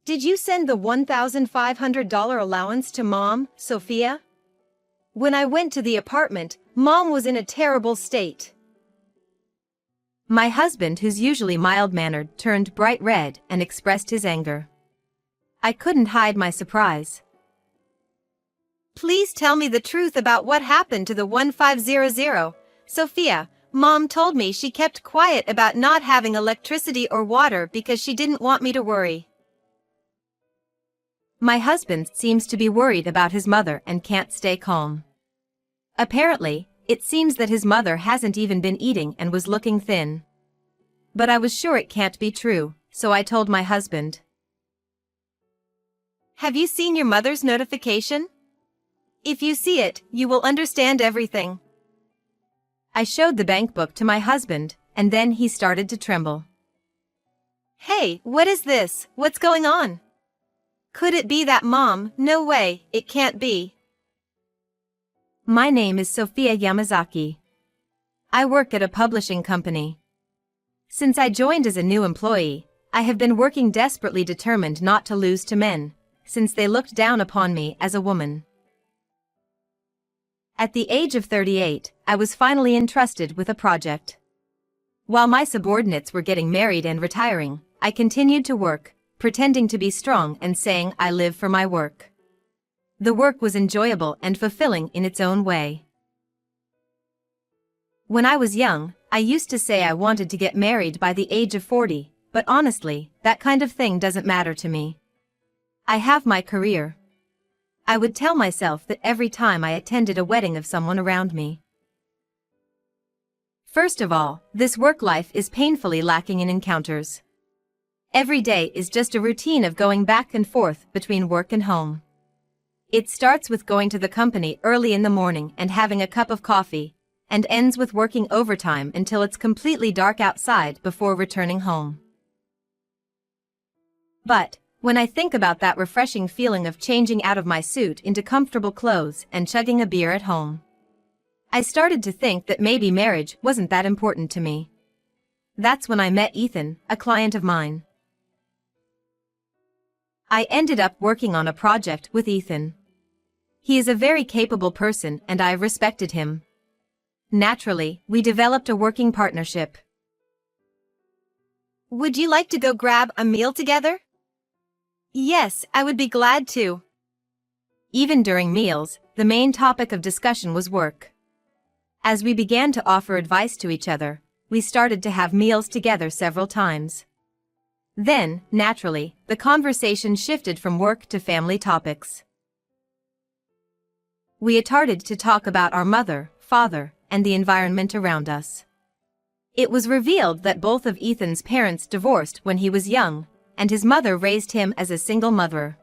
Did you send the $1,500 allowance to Mom, Sophia? When I went to the apartment, Mom was in a terrible state. My husband, who's usually mild-mannered, turned bright red and expressed his anger. I couldn't hide my surprise. Please tell me the truth about what happened to the 1500. Sophia, Mom told me she kept quiet about not having electricity or water because she didn't want me to worry. My husband seems to be worried about his mother and can't stay calm. Apparently, it seems that his mother hasn't even been eating and was looking thin. But I was sure it can't be true, so I told my husband. Have you seen your mother's notification? If you see it, you will understand everything. I showed the bank book to my husband, and then he started to tremble. Hey, what is this? What's going on? Could it be that Mom? No way, it can't be. My name is Sophia Yamazaki. I work at a publishing company. Since I joined as a new employee, I have been working desperately determined not to lose to men, since they looked down upon me as a woman. At the age of 38, I was finally entrusted with a project. While my subordinates were getting married and retiring, I continued to work, pretending to be strong and saying I live for my work. The work was enjoyable and fulfilling in its own way. When I was young, I used to say I wanted to get married by the age of 40, but honestly, that kind of thing doesn't matter to me. I have my career. I would tell myself that every time I attended a wedding of someone around me. First of all, this work life is painfully lacking in encounters. Every day is just a routine of going back and forth between work and home. It starts with going to the company early in the morning and having a cup of coffee, and ends with working overtime until it's completely dark outside before returning home. But, when I think about that refreshing feeling of changing out of my suit into comfortable clothes and chugging a beer at home, I started to think that maybe marriage wasn't that important to me. That's when I met Ethan, a client of mine. I ended up working on a project with Ethan. He is a very capable person and I respected him. Naturally, we developed a working partnership. Would you like to go grab a meal together? Yes, I would be glad to. Even during meals, the main topic of discussion was work. As we began to offer advice to each other, we started to have meals together several times. Then, naturally, the conversation shifted from work to family topics. We started to talk about our mother, father, and the environment around us. It was revealed that both of Ethan's parents divorced when he was young, and his mother raised him as a single mother.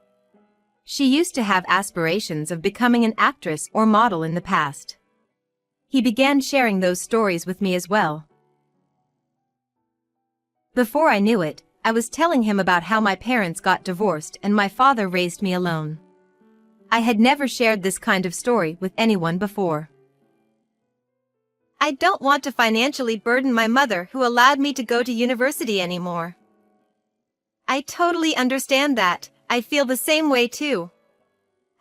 She used to have aspirations of becoming an actress or model in the past. He began sharing those stories with me as well. Before I knew it, I was telling him about how my parents got divorced and my father raised me alone. I had never shared this kind of story with anyone before. I don't want to financially burden my mother who allowed me to go to university anymore. I totally understand that. I feel the same way too.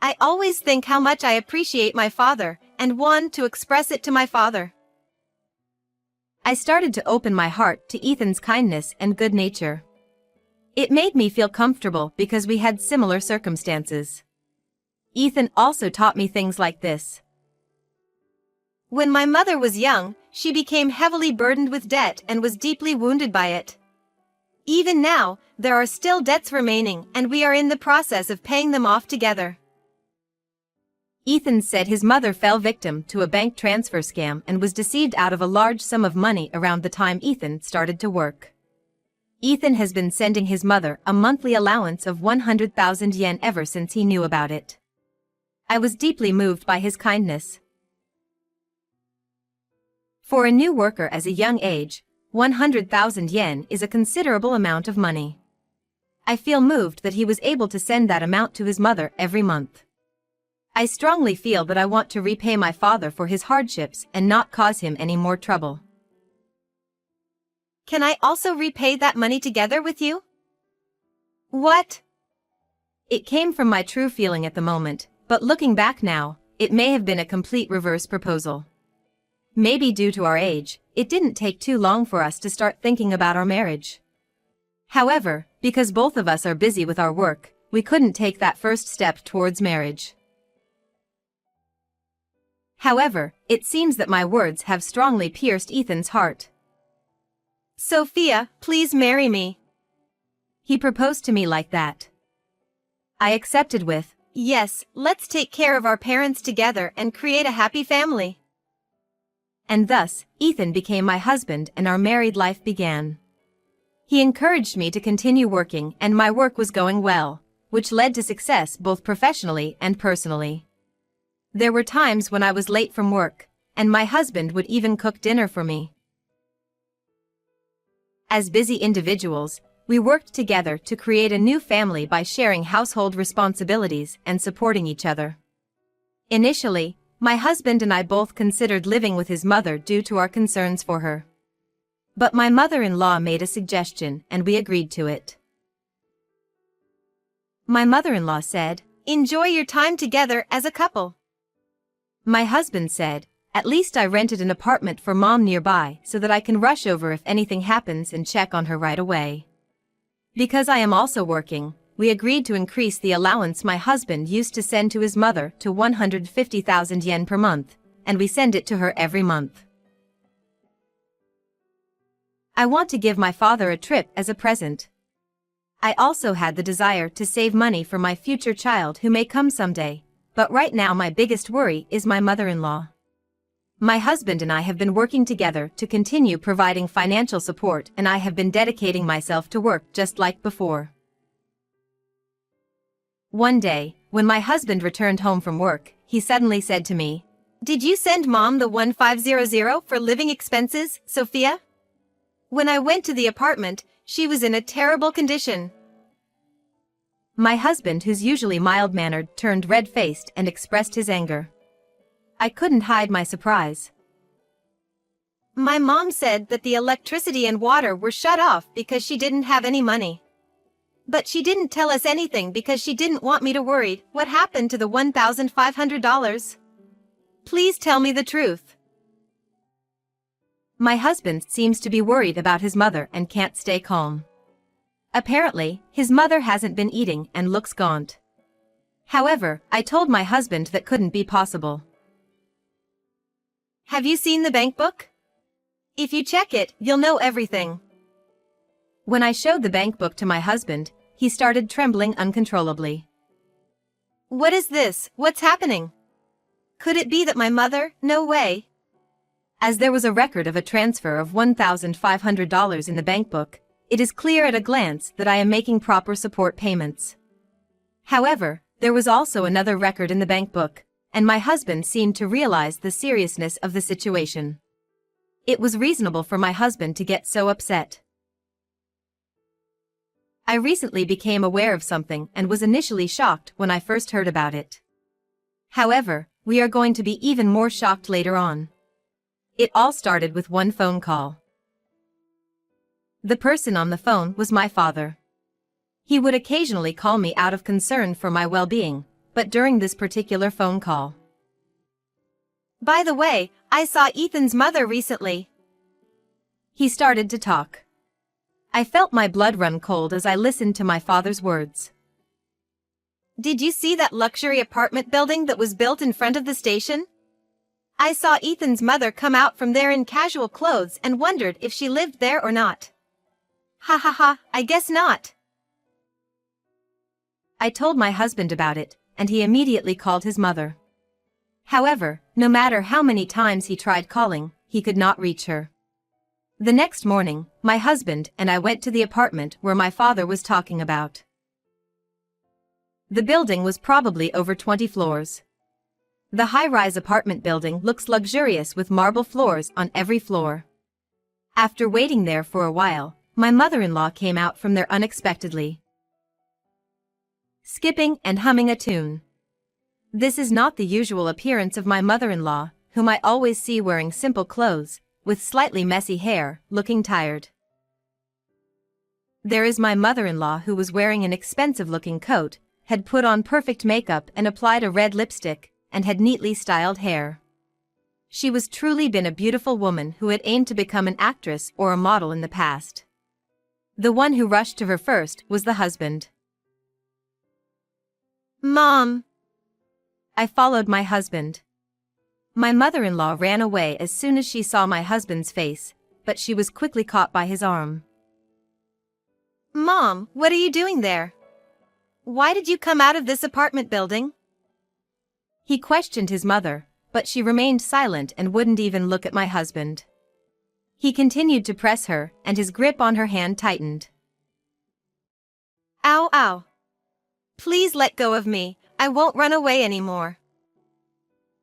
I always think how much I appreciate my father and want to express it to my father. I started to open my heart to Ethan's kindness and good nature. It made me feel comfortable because we had similar circumstances. Ethan also taught me things like this. When my mother was young, she became heavily burdened with debt and was deeply wounded by it. Even now, there are still debts remaining and we are in the process of paying them off together. Ethan said his mother fell victim to a bank transfer scam and was deceived out of a large sum of money around the time Ethan started to work. Ethan has been sending his mother a monthly allowance of 100,000 yen ever since he knew about it. I was deeply moved by his kindness. For a new worker as a young age, 100,000 yen is a considerable amount of money. I feel moved that he was able to send that amount to his mother every month. I strongly feel that I want to repay my father for his hardships and not cause him any more trouble. Can I also repay that money together with you? What? It came from my true feeling at the moment, but looking back now, it may have been a complete reverse proposal. Maybe due to our age, it didn't take too long for us to start thinking about our marriage. However, because both of us are busy with our work, we couldn't take that first step towards marriage. However, it seems that my words have strongly pierced Ethan's heart. Sophia, please marry me. He proposed to me like that. I accepted with, Yes, let's take care of our parents together and create a happy family. and thus, Ethan became my husband and our married life began. He encouraged me to continue working and my work was going well, which led to success both professionally and personally. There were times when I was late from work, and my husband would even cook dinner for me. As busy individuals, we worked together to create a new family by sharing household responsibilities and supporting each other. Initially, my husband and I both considered living with his mother due to our concerns for her. But my mother-in-law made a suggestion and we agreed to it. My mother-in-law said, Enjoy your time together as a couple. My husband said, at least I rented an apartment for mom nearby so that I can rush over if anything happens and check on her right away. Because I am also working, we agreed to increase the allowance my husband used to send to his mother to 150,000 yen per month, and we send it to her every month. I want to give my father a trip as a present. I also had the desire to save money for my future child who may come someday, but right now my biggest worry is my mother-in-law. My husband and I have been working together to continue providing financial support and I have been dedicating myself to work just like before. One day, when my husband returned home from work, he suddenly said to me, Did you send mom the 1500 for living expenses, Sophia? When I went to the apartment, she was in a terrible condition. My husband, who's usually mild-mannered, turned red-faced and expressed his anger. I couldn't hide my surprise. My mom said that the electricity and water were shut off because she didn't have any money. But she didn't tell us anything because she didn't want me to worry what happened to the $1,500. Please tell me the truth. My husband seems to be worried about his mother and can't stay calm. Apparently, his mother hasn't been eating and looks gaunt. However, I told my husband that couldn't be possible. Have you seen the bank book? If you check it, you'll know everything. When I showed the bank book to my husband, he started trembling uncontrollably. What is this? What's happening? Could it be that my mother? No way. As there was a record of a transfer of $1,500 in the bank book, it is clear at a glance that I am making proper support payments. However, there was also another record in the bank book, and my husband seemed to realize the seriousness of the situation. It was reasonable for my husband to get so upset. I recently became aware of something and was initially shocked when I first heard about it. However, we are going to be even more shocked later on. It all started with one phone call. The person on the phone was my father. He would occasionally call me out of concern for my well-being, but during this particular phone call. By the way, I saw Ethan's mother recently. He started to talk. I felt my blood run cold as I listened to my father's words. Did you see that luxury apartment building that was built in front of the station? I saw Ethan's mother come out from there in casual clothes and wondered if she lived there or not. Ha ha ha, I guess not. I told my husband about it, and he immediately called his mother. However, no matter how many times he tried calling, he could not reach her. The next morning, my husband and I went to the apartment where my father was talking about. The building was probably over 20 floors. The high-rise apartment building looks luxurious with marble floors on every floor. After waiting there for a while, my mother-in-law came out from there unexpectedly, skipping and humming a tune. This is not the usual appearance of my mother-in-law, whom I always see wearing simple clothes, with slightly messy hair, looking tired. There is my mother-in-law who was wearing an expensive-looking coat, had put on perfect makeup and applied a red lipstick, and had neatly styled hair. She was truly been a beautiful woman who had aimed to become an actress or a model in the past. The one who rushed to her first was the husband. Mom! I followed my husband. My mother-in-law ran away as soon as she saw my husband's face, but she was quickly caught by his arm. Mom, what are you doing there? Why did you come out of this apartment building? He questioned his mother, but she remained silent and wouldn't even look at my husband. He continued to press her, and his grip on her hand tightened. Ow, ow. Please let go of me, I won't run away anymore.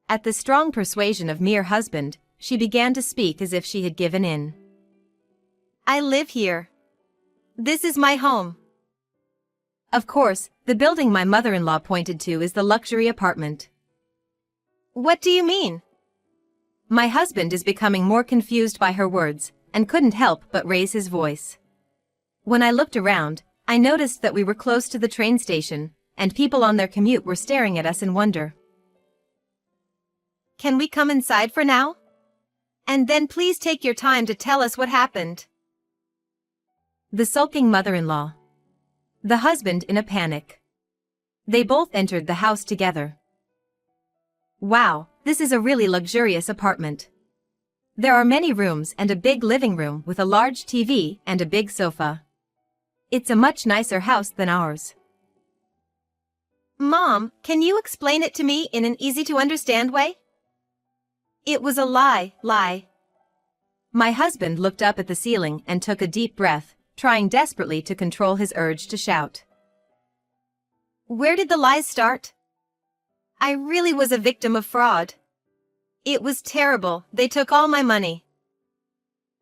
At the strong persuasion of mere husband, she began to speak as if she had given in. I live here. This is my home. Of course, the building my mother-in-law pointed to is the luxury apartment. What do you mean? My husband is becoming more confused by her words, and couldn't help but raise his voice. When I looked around, I noticed that we were close to the train station, and people on their commute were staring at us in wonder. Can we come inside for now? And then please take your time to tell us what happened. The sulking mother-in-law. The husband in a panic. They both entered the house together. Wow, this is a really luxurious apartment. There are many rooms and a big living room with a large TV and a big sofa. It's a much nicer house than ours. Mom, can you explain it to me in an easy-to-understand way? It was a lie. My husband looked up at the ceiling and took a deep breath, trying desperately to control his urge to shout. Where did the lies start? I really was a victim of fraud. It was terrible, they took all my money.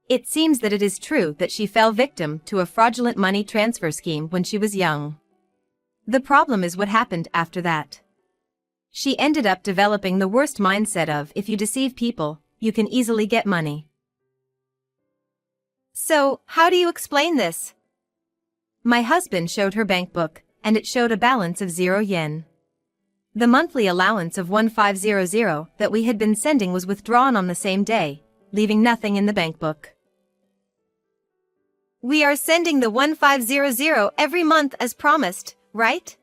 It seems that it is true that she fell victim to a fraudulent money transfer scheme when she was young. The problem is what happened after that. She ended up developing the worst mindset of if you deceive people, you can easily get money. So, how do you explain this? My husband showed her bank book, and it showed a balance of 0 yen. The monthly allowance of 1500 that we had been sending was withdrawn on the same day, leaving nothing in the bank book. We are sending the 1500 every month as promised, right?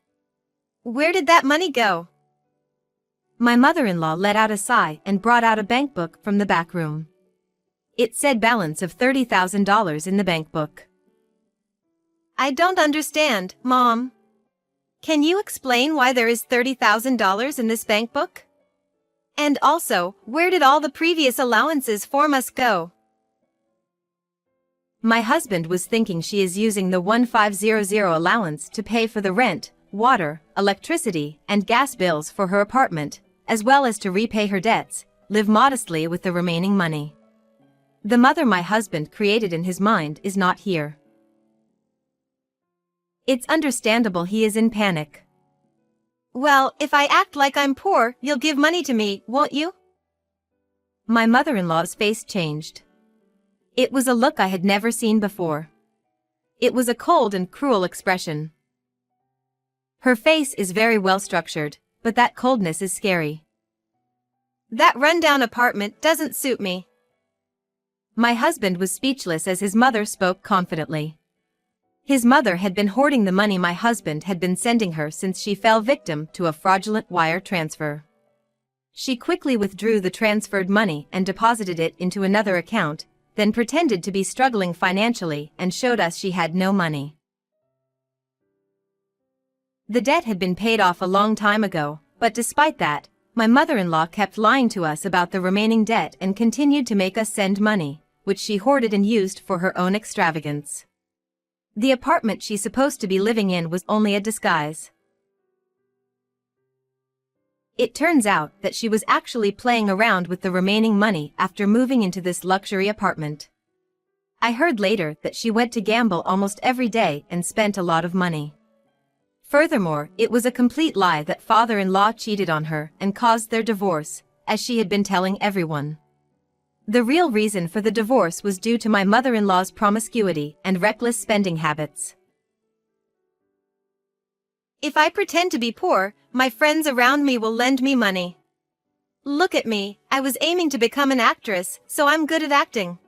Where did that money go? My mother-in-law let out a sigh and brought out a bank book from the back room. It said balance of $30,000 in the bank book. I don't understand, Mom. Can you explain why there is $30,000 in this bank book? And also, where did all the previous allowances for us go? My husband was thinking she is using the 1500 allowance to pay for the rent, water, electricity, and gas bills for her apartment, as well as to repay her debts, live modestly with the remaining money. The mother my husband created in his mind is not here. It's understandable he is in panic. Well, if I act like I'm poor, you'll give money to me, won't you? My mother-in-law's face changed. It was a look I had never seen before. It was a cold and cruel expression. Her face is very well structured, but that coldness is scary. That rundown apartment doesn't suit me. My husband was speechless as his mother spoke confidently. His mother had been hoarding the money my husband had been sending her since she fell victim to a fraudulent wire transfer. She quickly withdrew the transferred money and deposited it into another account, then pretended to be struggling financially and showed us she had no money. The debt had been paid off a long time ago, but despite that, my mother-in-law kept lying to us about the remaining debt and continued to make us send money, which she hoarded and used for her own extravagance. The apartment she's supposed to be living in was only a disguise. It turns out that she was actually playing around with the remaining money after moving into this luxury apartment. I heard later that she went to gamble almost every day and spent a lot of money. Furthermore, it was a complete lie that father-in-law cheated on her and caused their divorce, as she had been telling everyone. The real reason for the divorce was due to my mother-in-law's promiscuity and reckless spending habits. If I pretend to be poor, my friends around me will lend me money. Look at me, I was aiming to become an actress, so I'm good at acting.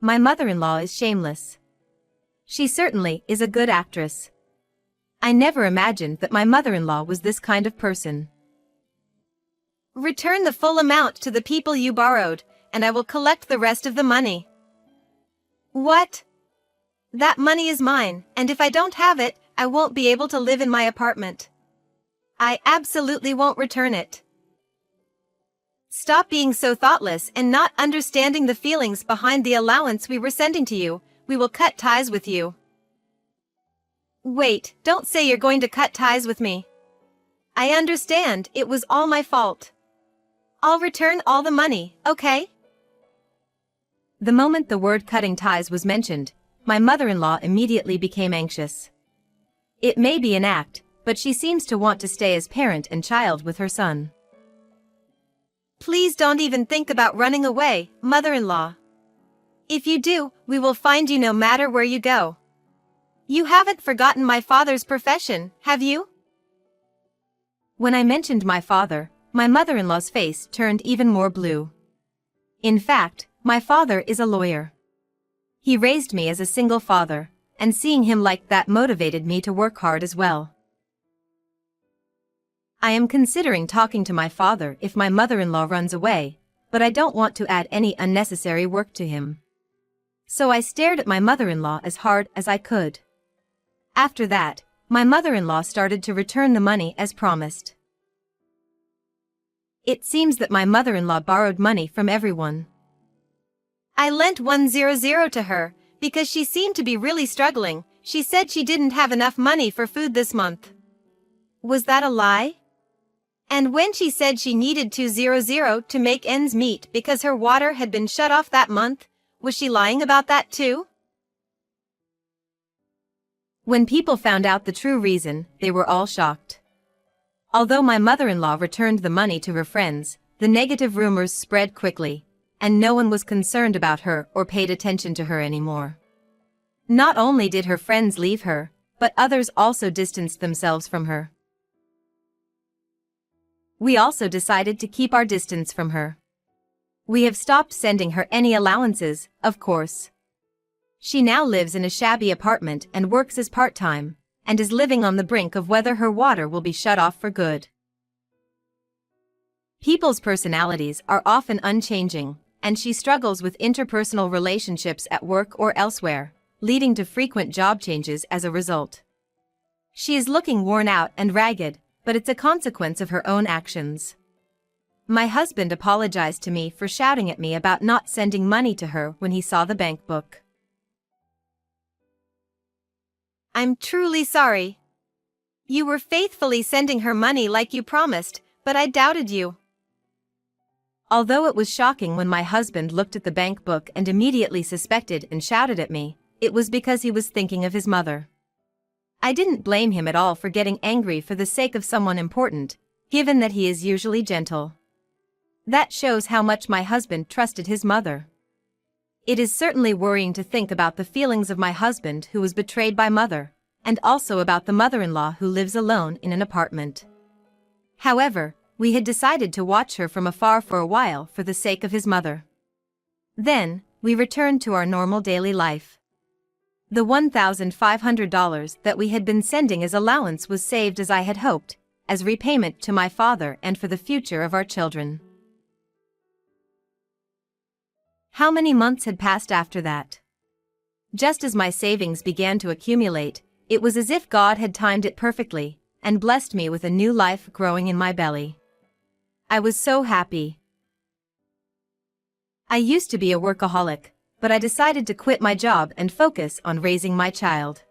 My mother-in-law is shameless. She certainly is a good actress. I never imagined that my mother-in-law was this kind of person. Return the full amount to the people you borrowed, and I will collect the rest of the money. What? That money is mine, and if I don't have it, I won't be able to live in my apartment. I absolutely won't return it. Stop being so thoughtless and not understanding the feelings behind the allowance we were sending to you. We will cut ties with you. Wait, don't say you're going to cut ties with me. I understand, it was all my fault. I'll return all the money, okay? The moment the word cutting ties was mentioned, my mother-in-law immediately became anxious. It may be an act, but she seems to want to stay as parent and child with her son. Please don't even think about running away, mother-in-law. If you do, we will find you no matter where you go. You haven't forgotten my father's profession, have you? When I mentioned my father, my mother-in-law's face turned even more blue. In fact, my father is a lawyer. He raised me as a single father, and seeing him like that motivated me to work hard as well. I am considering talking to my father if my mother-in-law runs away, but I don't want to add any unnecessary work to him. So I stared at my mother-in-law as hard as I could. After that, my mother-in-law started to return the money as promised. It seems that my mother-in-law borrowed money from everyone. I lent 100 to her, because she seemed to be really struggling. She said she didn't have enough money for food this month. Was that a lie? And when she said she needed 200 to make ends meet because her water had been shut off that month, was she lying about that too? When people found out the true reason, they were all shocked. Although my mother-in-law returned the money to her friends, the negative rumors spread quickly, and no one was concerned about her or paid attention to her anymore. Not only did her friends leave her, but others also distanced themselves from her. We also decided to keep our distance from her. We have stopped sending her any allowances, of course. She now lives in a shabby apartment and works as part-time, and is living on the brink of whether her water will be shut off for good. People's personalities are often unchanging, and she struggles with interpersonal relationships at work or elsewhere, leading to frequent job changes as a result. She is looking worn out and ragged, but it's a consequence of her own actions. My husband apologized to me for shouting at me about not sending money to her when he saw the bank book. I'm truly sorry. You were faithfully sending her money like you promised, but I doubted you. Although it was shocking when my husband looked at the bank book and immediately suspected and shouted at me, it was because he was thinking of his mother. I didn't blame him at all for getting angry for the sake of someone important, given that he is usually gentle. That shows how much my husband trusted his mother. It is certainly worrying to think about the feelings of my husband who was betrayed by mother, and also about the mother-in-law who lives alone in an apartment. However, we had decided to watch her from afar for a while for the sake of his mother. Then, we returned to our normal daily life. The $1,500 that we had been sending as allowance was saved as I had hoped, as repayment to my father and for the future of our children. How many months had passed after that? Just as my savings began to accumulate, it was as if God had timed it perfectly, and blessed me with a new life growing in my belly. I was so happy. I used to be a workaholic, but I decided to quit my job and focus on raising my child.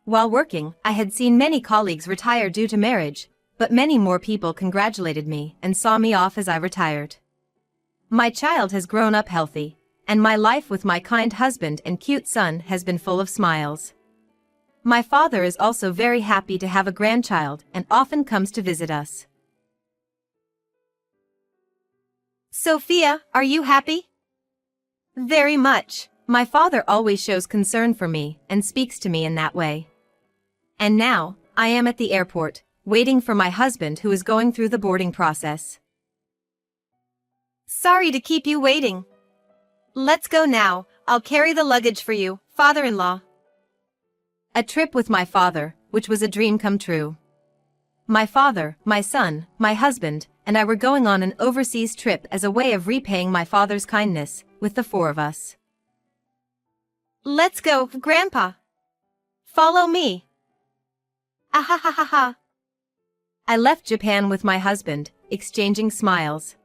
While working, I had seen many colleagues retire due to marriage, but many more people congratulated me and saw me off as I retired. My child has grown up healthy, and my life with my kind husband and cute son has been full of smiles. My father is also very happy to have a grandchild and often comes to visit us. Sophia, are you happy? Very much. My father always shows concern for me and speaks to me in that way. And now, I am at the airport, waiting for my husband who is going through the boarding process. Sorry to keep you waiting. Let's go now, I'll carry the luggage for you, father-in-law. A trip with my father, which was a dream come true. My father, my son, my husband, and I were going on an overseas trip as a way of repaying my father's kindness, with the four of us. Let's go, Grandpa. Follow me. Ahahaha. I left Japan with my husband, exchanging smiles.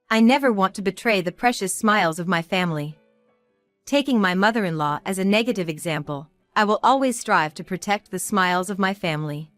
I never want to betray the precious smiles of my family. Taking my mother-in-law as a negative example, I will always strive to protect the smiles of my family.